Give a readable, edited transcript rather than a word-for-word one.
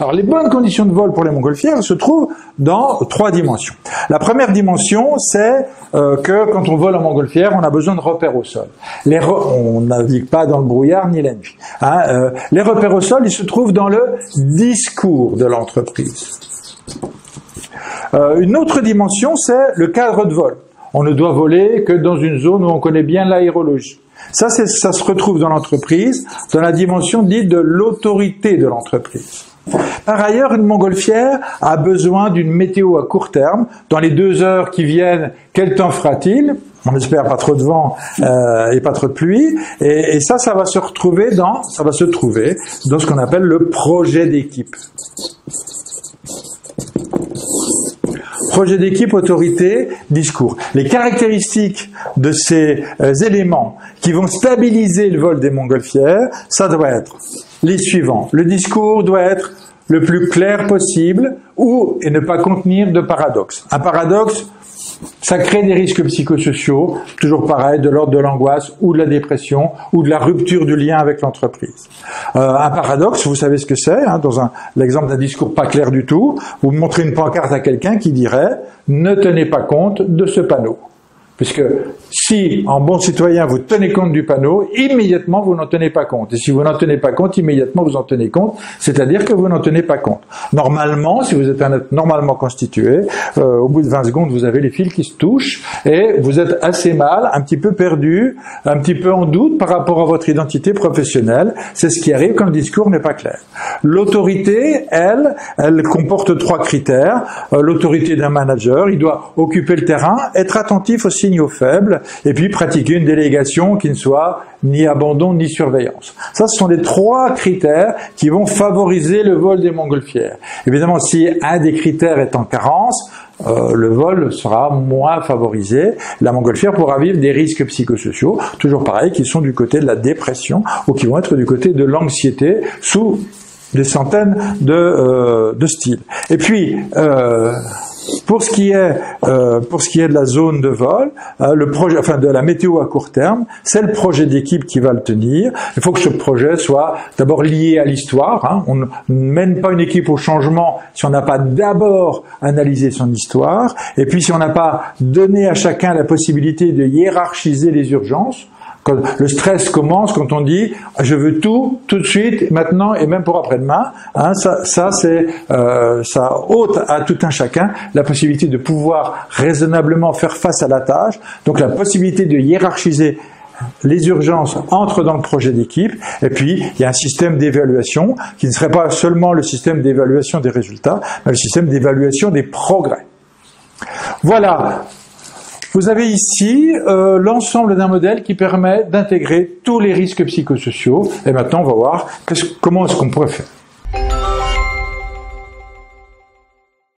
Alors les bonnes conditions de vol pour les montgolfières se trouvent dans 3 dimensions. La première dimension, c'est que quand on vole en montgolfière, on a besoin de repères au sol. On navigue pas dans le brouillard ni la nuit. Les repères au sol, ils se trouvent dans le discours de l'entreprise. Une autre dimension, c'est le cadre de vol. On ne doit voler que dans une zone où on connaît bien l'aérologie. Ça se retrouve dans l'entreprise, dans la dimension dite de l'autorité de l'entreprise. Par ailleurs, une montgolfière a besoin d'une météo à court terme. Dans les 2 heures qui viennent, quel temps fera-t-il? On espère pas trop de vent et pas trop de pluie. Et ça va se trouver dans ce qu'on appelle le projet d'équipe. Projet d'équipe, autorité, discours. Les caractéristiques de ces éléments qui vont stabiliser le vol des montgolfières, ça doit être les suivants. Le discours doit être le plus clair possible et ne pas contenir de paradoxe. Un paradoxe, ça crée des risques psychosociaux, toujours pareil, de l'ordre de l'angoisse ou de la dépression ou de la rupture du lien avec l'entreprise. Un paradoxe, vous savez ce que c'est, dans l'exemple d'un discours pas clair du tout, vous montrez une pancarte à quelqu'un qui dirait « Ne tenez pas compte de ce panneau ». Puisque si, en bon citoyen, vous tenez compte du panneau, immédiatement, vous n'en tenez pas compte. Et si vous n'en tenez pas compte, immédiatement, vous en tenez compte, c'est-à-dire que vous n'en tenez pas compte. Normalement, si vous êtes un être normalement constitué, au bout de 20 secondes, vous avez les fils qui se touchent et vous êtes assez mal, un petit peu perdu, un petit peu en doute par rapport à votre identité professionnelle. C'est ce qui arrive quand le discours n'est pas clair. L'autorité, elle comporte 3 critères. L'autorité d'un manager, il doit occuper le terrain, être attentif aux signaux faibles, et puis pratiquer une délégation qui ne soit ni abandon ni surveillance. Ça, ce sont les 3 critères qui vont favoriser le vol des montgolfières. Évidemment, si un des critères est en carence, le vol sera moins favorisé. La montgolfière pourra vivre des risques psychosociaux, toujours pareil, qui sont du côté de la dépression ou qui vont être du côté de l'anxiété sous des centaines de styles. Et puis, pour ce qui est de la zone de vol, de la météo à court terme, c'est le projet d'équipe qui va le tenir. Il faut que ce projet soit d'abord lié à l'histoire. On ne mène pas une équipe au changement si on n'a pas d'abord analysé son histoire. Et puis si on n'a pas donné à chacun la possibilité de hiérarchiser les urgences. Quand le stress commence, quand on dit « je veux tout de suite, maintenant et même pour après-demain », ça ôte à tout un chacun la possibilité de pouvoir raisonnablement faire face à la tâche. Donc la possibilité de hiérarchiser les urgences entre dans le projet d'équipe, et puis il y a un système d'évaluation qui ne serait pas seulement le système d'évaluation des résultats, mais le système d'évaluation des progrès. Voilà. Vous avez ici l'ensemble d'un modèle qui permet d'intégrer tous les risques psychosociaux. Et maintenant, on va voir comment est-ce qu'on pourrait faire.